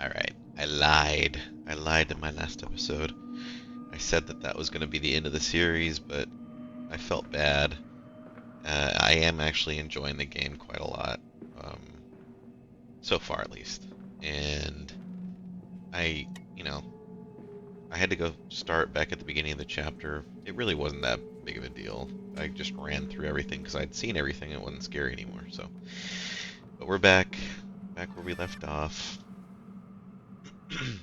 Alright, I lied. I lied in my last episode. I said that that was going to be the end of the series, but I felt bad. I am actually enjoying the game quite a lot. Um, so far, at least. And I, you know, I had to go start back at the beginning of the chapter. It really wasn't that big of a deal. I just ran through everything because I'd seen everything and it wasn't scary anymore. So, but we're back where we left off. And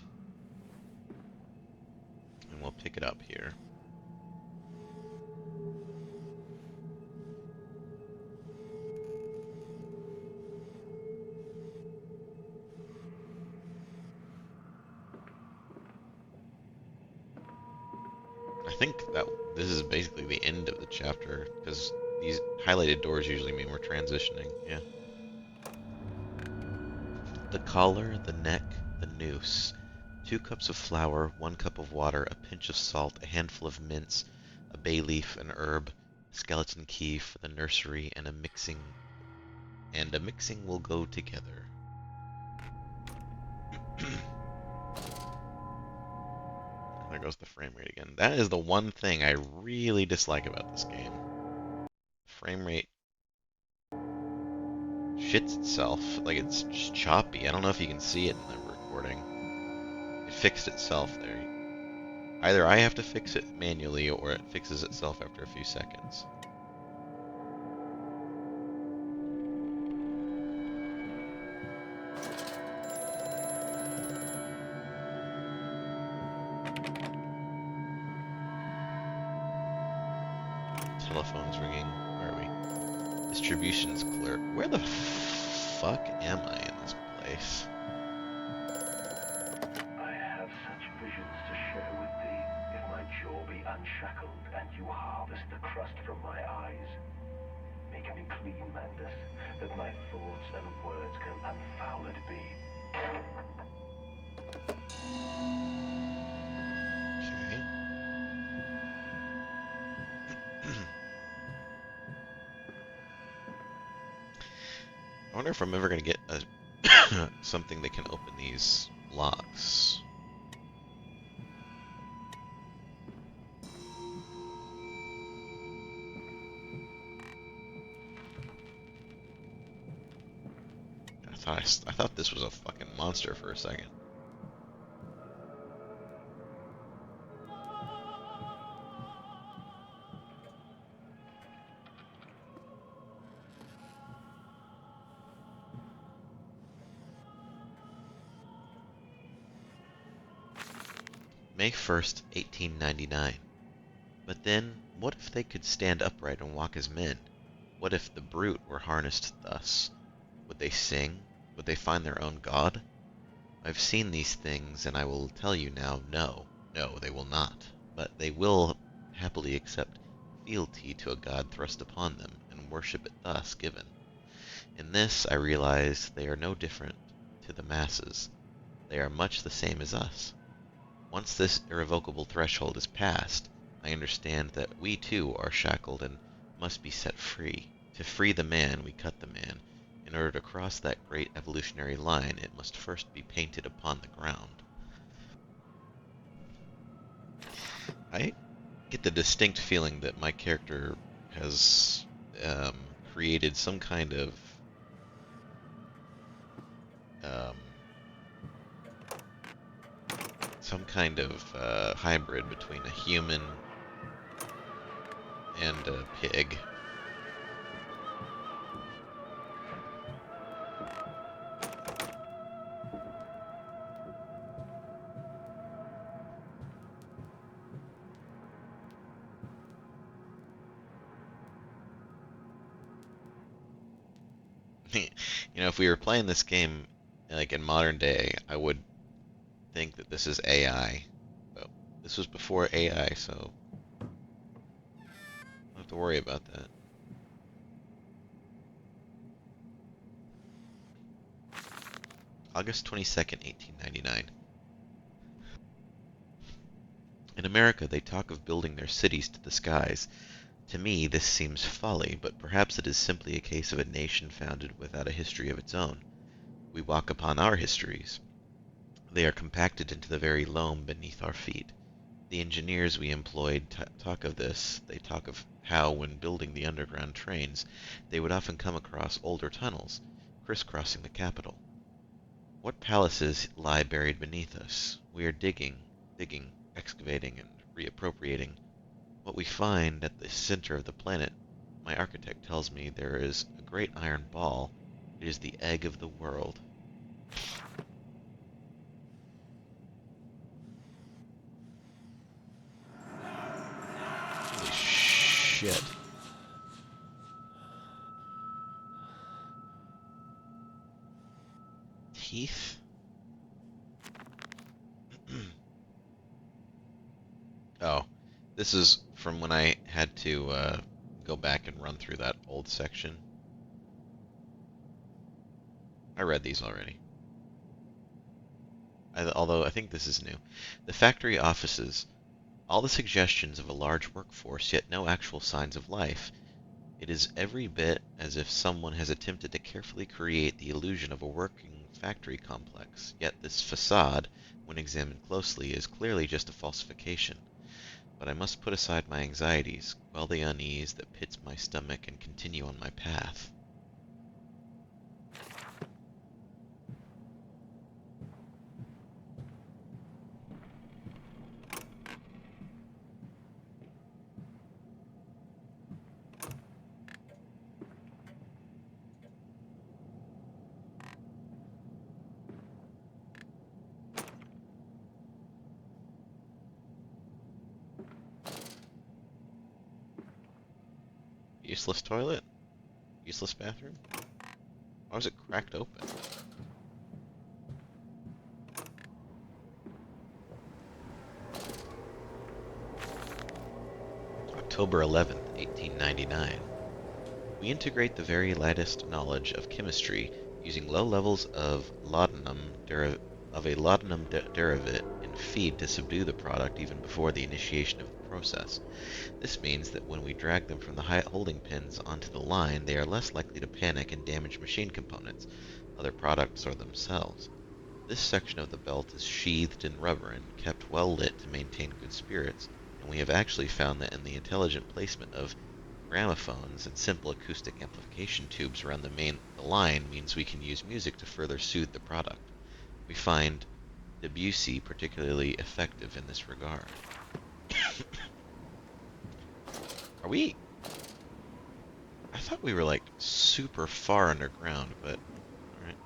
we'll pick it up here. I think that this is basically the end of the chapter, because these highlighted doors usually mean we're transitioning. Yeah. The collar, the neck, the noose. 2 cups of flour, 1 cup of water, a pinch of salt, a handful of mince, a bay leaf, an herb, a skeleton key for the nursery, and a mixing will go together. There goes the frame rate again. That is the one thing I really dislike about this game. Frame rate shits itself. Like, it's just choppy. I don't know if you can see it in the recording. It fixed itself there. Either I have to fix it manually or it fixes itself after a few seconds. Telephone's ringing. Where are we? Distribution's clear. Where the fuck am I in this place? I have such visions to share with thee, if my jaw be unshackled and you harvest the crust from my eyes. Make me clean, Mandus, that my thoughts and words can unfouled be. Okay. I wonder if I'm ever gonna get something that can open these locks. I thought this was a fucking monster for a second. May 1st, 1899. But then, what if they could stand upright and walk as men? What if the brute were harnessed thus? Would they sing? Would they find their own God? I've seen these things, and I will tell you now, no, no, they will not. But they will happily accept fealty to a God thrust upon them, and worship it thus given. In this I realize they are no different to the masses. They are much the same as us. Once this irrevocable threshold is passed, I understand that we too are shackled and must be set free. To free the man, we cut the man. In order to cross that great evolutionary line, it must first be painted upon the ground. I get the distinct feeling that my character has created some kind of um, hybrid between a human and a pig. If we were playing this game like in modern day, I would think that this is AI. But this was before AI, so I don't have to worry about that. August 22nd, 1899. In America, they talk of building their cities to the skies. To me, this seems folly, but perhaps it is simply a case of a nation founded without a history of its own. We walk upon our histories. They are compacted into the very loam beneath our feet. The engineers we employed talk of this. They talk of how, when building the underground trains, they would often come across older tunnels, crisscrossing the capital. What palaces lie buried beneath us? We are digging, excavating, and reappropriating. What we find at the center of the planet, my architect tells me there is a great iron ball. It is the egg of the world. Holy shit. Teeth? Oh, this is from when I had to go back and run through that old section. I read these already. Although I think this is new. The factory offices. All the suggestions of a large workforce, yet no actual signs of life. It is every bit as if someone has attempted to carefully create the illusion of a working factory complex, yet this facade, when examined closely, is clearly just a falsification. But I must put aside my anxieties, quell the unease that pits my stomach, and continue on my path. Useless toilet? Useless bathroom? Why was it cracked open? October 11th, 1899. We integrate the very lightest knowledge of chemistry using low levels of a laudanum derivative in feed to subdue the product even before the initiation of the process. This means that when we drag them from the holding pins onto the line, they are less likely to panic and damage machine components, other products, or themselves. This section of the belt is sheathed in rubber and kept well lit to maintain good spirits, and we have actually found that in the intelligent placement of gramophones and simple acoustic amplification tubes around the line means we can use music to further soothe the product. We find Debussy particularly effective in this regard. Are we... I thought we were like super far underground, but... Alright.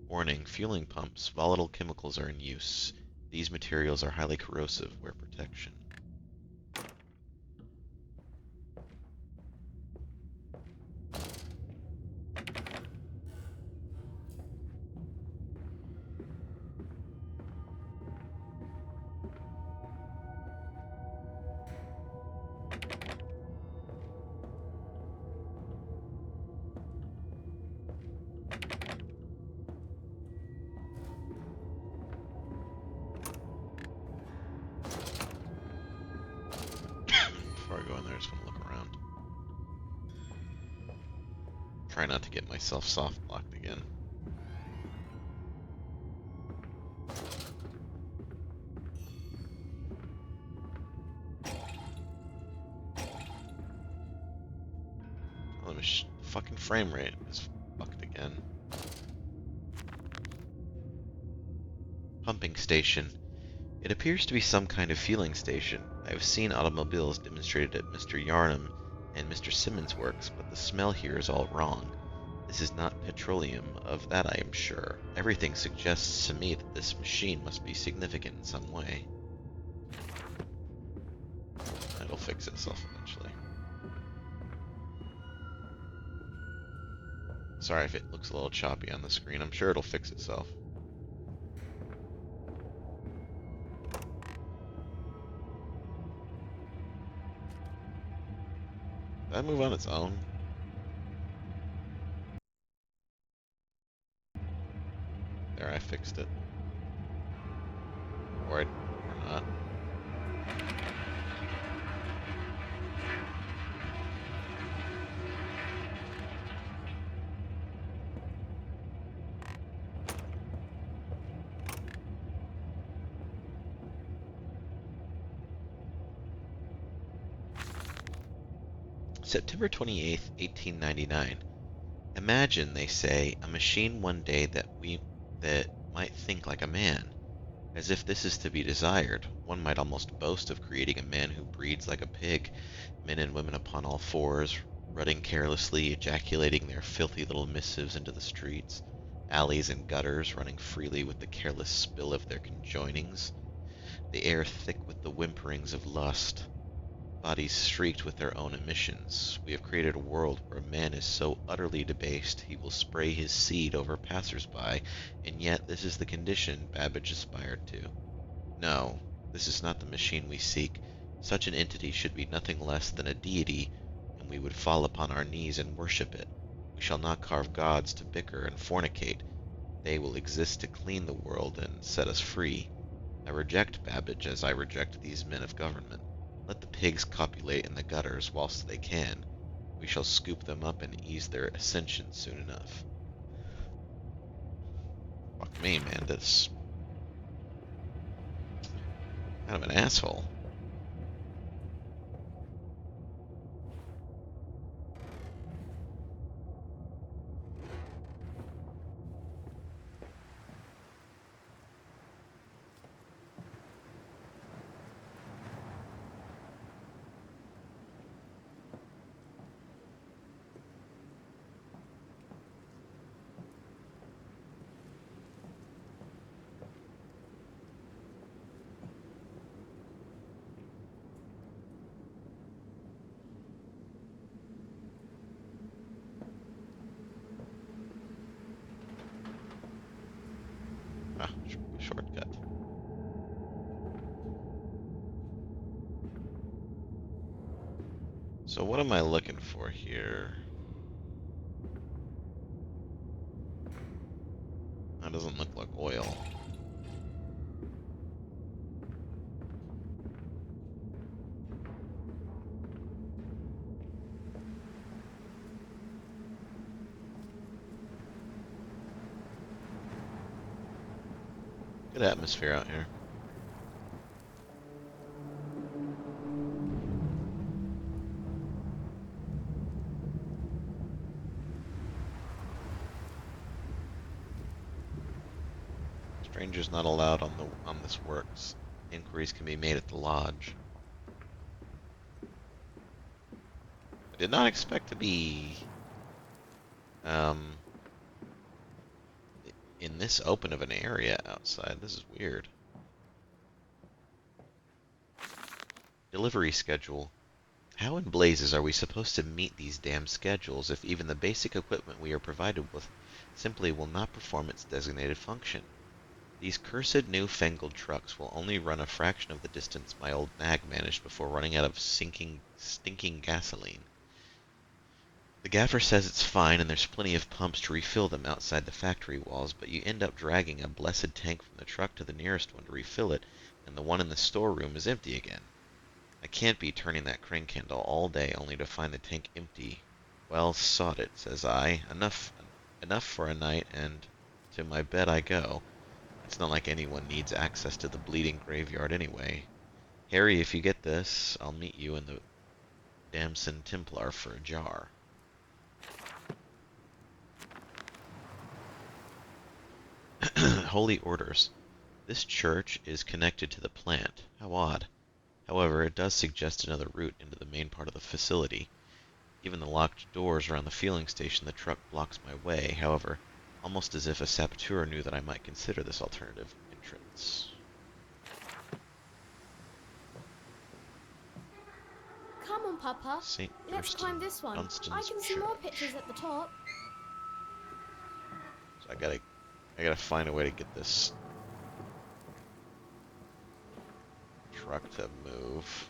Warning, fueling pumps. Volatile chemicals are in use. These materials are highly corrosive. Wear protection. Before I go in there, I just want to look around. Try not to get myself soft blocked again. Oh, the fucking frame rate is fucked again. Pumping station. It appears to be some kind of fueling station. I have seen automobiles demonstrated at Mr. Yarnum and Mr. Simmons' works, but the smell here is all wrong. This is not petroleum, of that I am sure. Everything suggests to me that this machine must be significant in some way. It'll fix itself eventually. Sorry if it looks a little choppy on the screen. I'm sure it'll fix itself. Did that move on its own? There, I fixed it. Or not. September 28th, 1899. Imagine, they say, a machine one day that might think like a man. As if this is to be desired, one might almost boast of creating a man who breeds like a pig, men and women upon all fours, rutting carelessly, ejaculating their filthy little missives into the streets, alleys and gutters, running freely with the careless spill of their conjoinings, the air thick with the whimperings of lust, bodies streaked with their own emissions. We have created a world where man is so utterly debased he will spray his seed over passers-by, and yet this is the condition Babbage aspired to. No, this is not the machine we seek. Such an entity should be nothing less than a deity, and we would fall upon our knees and worship it. We shall not carve gods to bicker and fornicate. They will exist to clean the world and set us free. I reject Babbage as I reject these men of government. Let the pigs copulate in the gutters whilst they can. We shall scoop them up and ease their ascension soon enough. Fuck me, man, that's kind of an asshole. Ah, shortcut. So what am I looking for here? That doesn't look like oil. Good atmosphere out here. Strangers not allowed on this works. Inquiries can be made at the lodge. I did not expect to be um in this open of an area outside. This is weird. Delivery schedule. How in blazes are we supposed to meet these damn schedules if even the basic equipment we are provided with simply will not perform its designated function? These cursed new-fangled trucks will only run a fraction of the distance my old nag managed before running out of stinking gasoline. The gaffer says it's fine and there's plenty of pumps to refill them outside the factory walls, but you end up dragging a blessed tank from the truck to the nearest one to refill it, and the one in the storeroom is empty again. I can't be turning that crank handle all day only to find the tank empty. Well, sod it, says I. Enough for a night, and to my bed I go. It's not like anyone needs access to the bleeding graveyard anyway. Harry, if you get this, I'll meet you in the Damson Templar for a jar. Holy Orders. This church is connected to the plant. How odd. However, it does suggest another route into the main part of the facility. Given the locked doors around the fueling station, the truck blocks my way, however, almost as if a saboteur knew that I might consider this alternative entrance. Come on, Papa. St. Let's Thurston climb this one. Dunstan's I can see Church. more pictures at the top. So I gotta find a way to get this truck to move.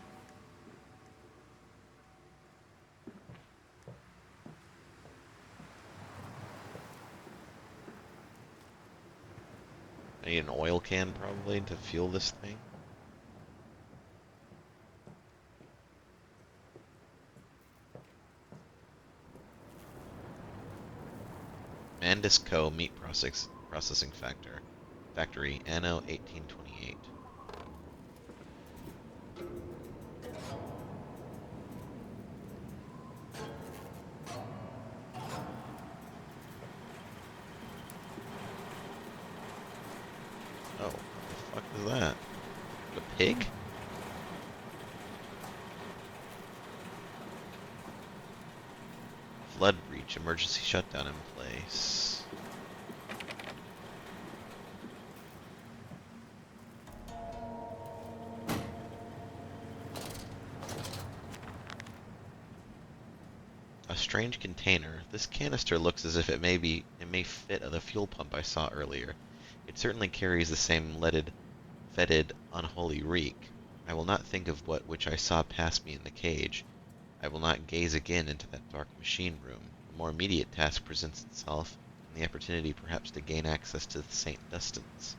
I need an oil can probably to fuel this thing. Mandis Co. Meat Processing Factory, Anno 1828. Fuck is that? A pig? Flood breach. Emergency shutdown in place. A strange container. This canister looks as if it may fit the fuel pump I saw earlier. It certainly carries the same leaded, fetid, unholy reek. I will not think of which I saw pass me in the cage. I will not gaze again into that dark machine room. A more immediate task presents itself, and the opportunity perhaps to gain access to the St. Dustins.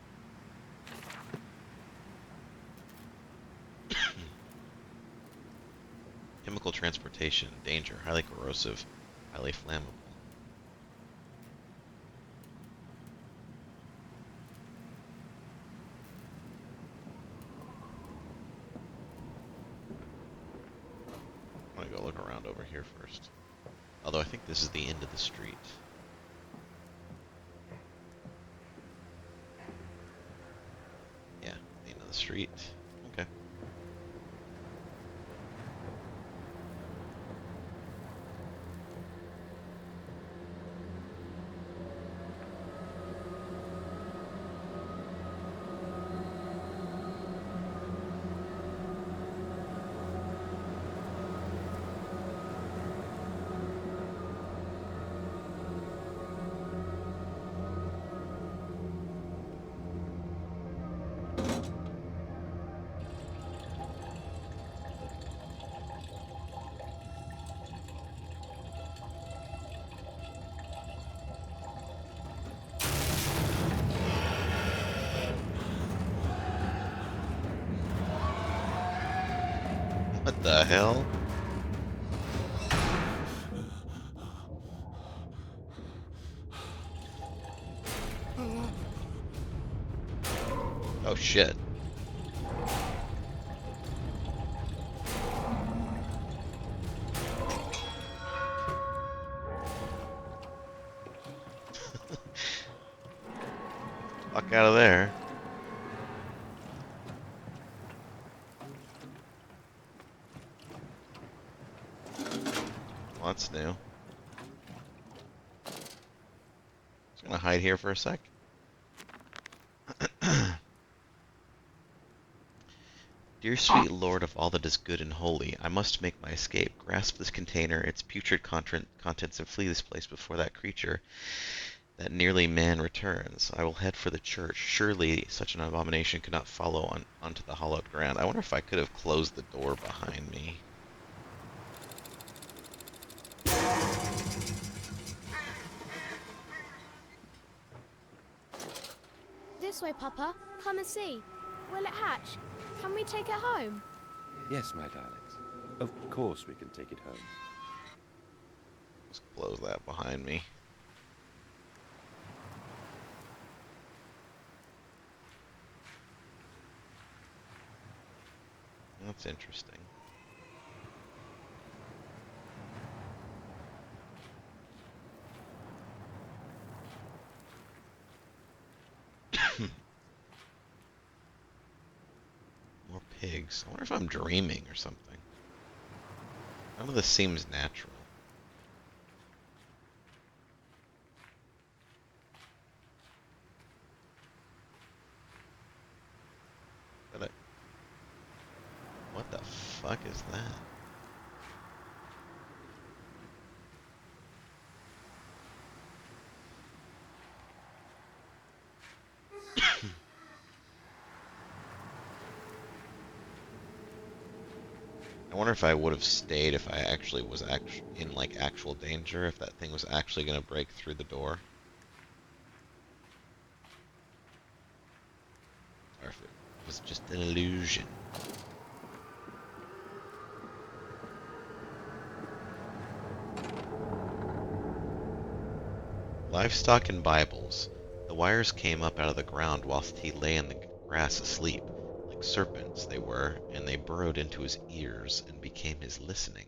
Chemical transportation, danger, highly corrosive, highly flammable. I'm gonna go look around over here first. Although I think this is the end of the street. Yeah, the end of the street. Okay. What the hell? Oh shit. Fuck out of there. Well, that's new. Just gonna hide here for a sec. Dear sweet Lord of all that is good and holy, I must make my escape. Grasp this container, its putrid contents, and flee this place before that creature, that nearly man, returns. I will head for the church. Surely such an abomination could not follow onto the hallowed ground. I wonder if I could have closed the door behind me. This way, Papa. Come and see. Will it hatch? Can we take it home? Yes, my darlings. Of course we can take it home. Just close that behind me. That's interesting. More pigs. I wonder if I'm dreaming or something. None of this seems natural. But what the fuck is that? I wonder if I would have stayed if I actually was in like actual danger, if that thing was actually going to break through the door. Or if it was just an illusion. Livestock and Bibles. The wires came up out of the ground whilst he lay in the grass asleep. Like serpents they were, and they burrowed into his ears and became his listening.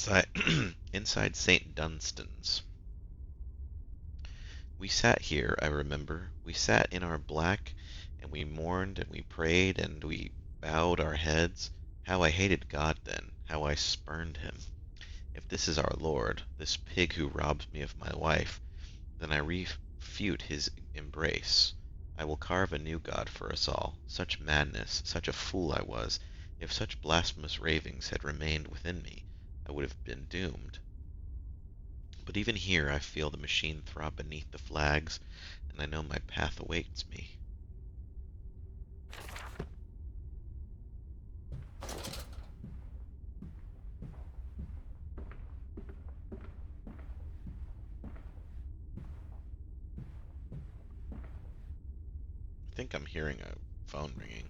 inside, inside St. Dunstan's. We sat here, I remember. We sat in our black, and we mourned, and we prayed, and we bowed our heads. How I hated God then, how I spurned him. If this is our Lord, this pig who robs me of my wife, then I refute his embrace. I will carve a new God for us all. Such madness, such a fool I was. If such blasphemous ravings had remained within me, I would have been doomed. But even here I feel the machine throb beneath the flags, and I know my path awaits me. I think I'm hearing a phone ringing.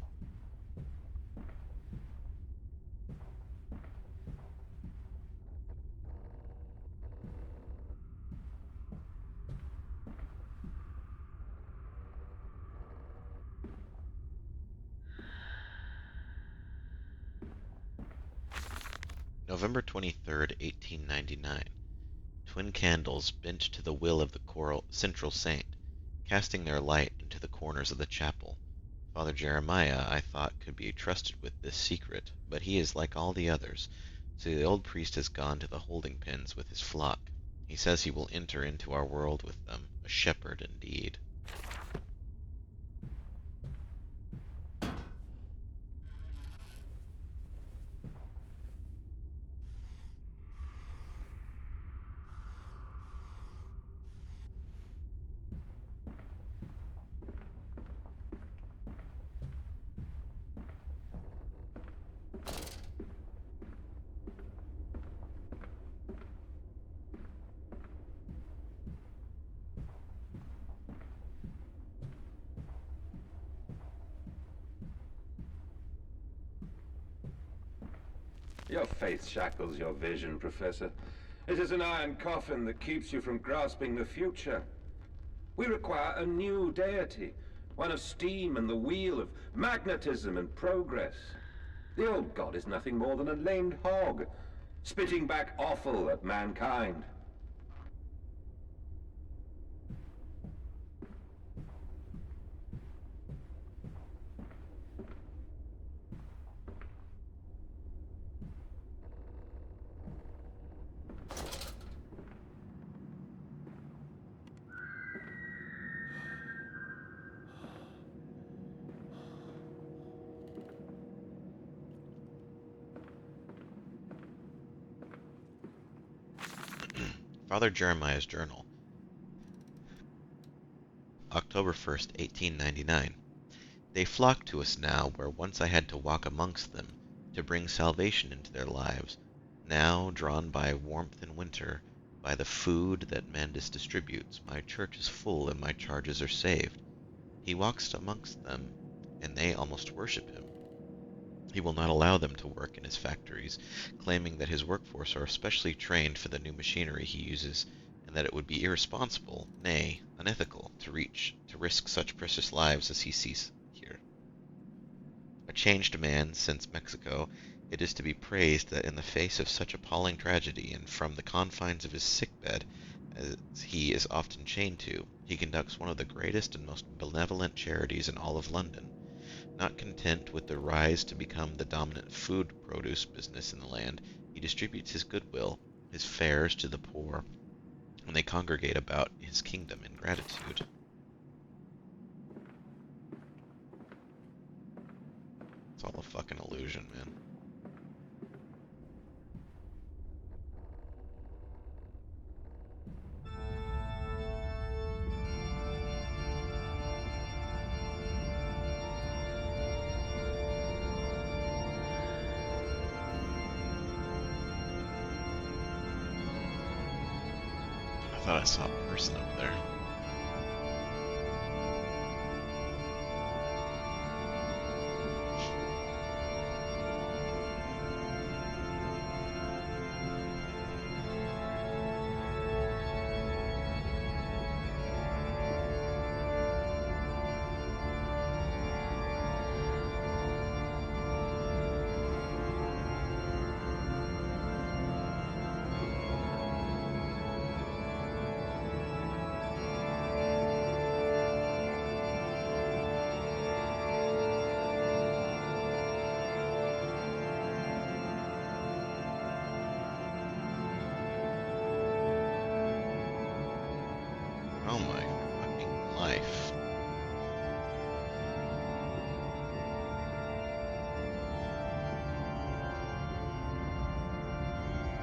November 23rd, 1899. Twin candles bent to the will of the choral central saint, casting their light into the corners of the chapel. Father Jeremiah, I thought, could be trusted with this secret, but he is like all the others, so the old priest has gone to the holding pens with his flock. He says he will enter into our world with them, a shepherd indeed. Your faith shackles your vision, Professor. It is an iron coffin that keeps you from grasping the future. We require a new deity, one of steam and the wheel, of magnetism and progress. The old god is nothing more than a lamed hog, spitting back offal at mankind. Father Jeremiah's Journal, October 1st, 1899. They flock to us now where once I had to walk amongst them to bring salvation into their lives. Now, drawn by warmth in winter, by the food that Mandus distributes, my church is full and my charges are saved. He walks amongst them, and they almost worship him. He will not allow them to work in his factories, claiming that his workforce are especially trained for the new machinery he uses, and that it would be irresponsible, nay, unethical, to risk such precious lives as he sees here. A changed man since Mexico, it is to be praised that in the face of such appalling tragedy and from the confines of his sick-bed, as he is often chained to, he conducts one of the greatest and most benevolent charities in all of London. Not content with the rise to become the dominant food produce business in the land, he distributes his goodwill, his fares to the poor, and they congregate about his kingdom in gratitude. It's all a fucking illusion, man. I thought I saw a person up there.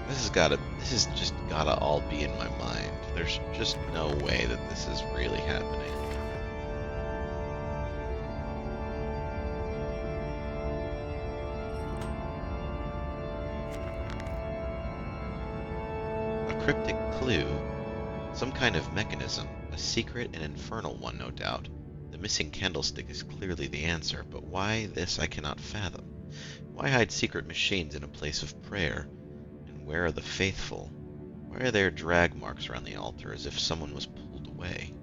This has just gotta all be in my mind. There's just no way that this is really happening. A cryptic clue, some kind of mechanism, a secret and infernal one, no doubt. The missing candlestick is clearly the answer, but why this I cannot fathom. Why hide secret machines in a place of prayer? And where are the faithful? Why are there drag marks around the altar as if someone was pulled away?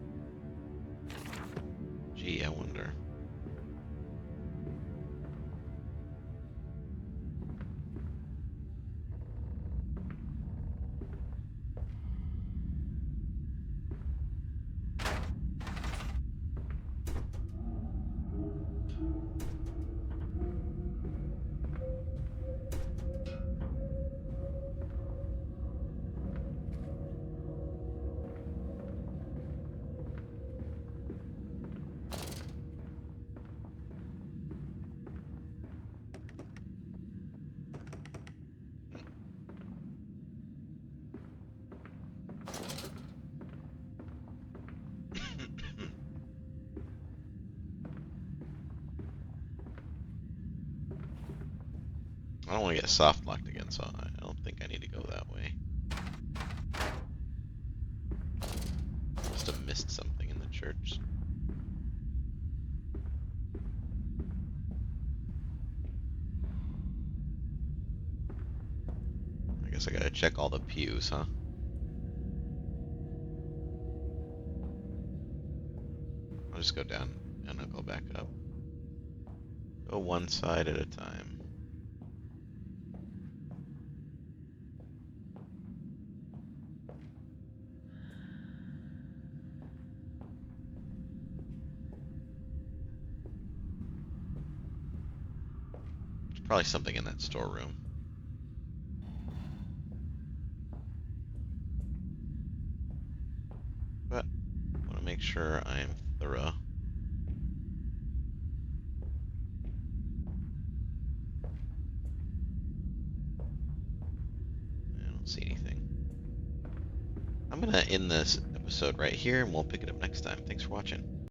Gee, I wonder. I don't want to get soft locked again, so I don't think I need to go that way. Must have missed something in the church. I guess I gotta check all the pews, huh? I'll just go down and I'll go back up. Go one side at a time. There's probably something in that storeroom. But I want to make sure I am thorough. I don't see anything. I'm gonna end this episode right here and we'll pick it up next time. Thanks for watching.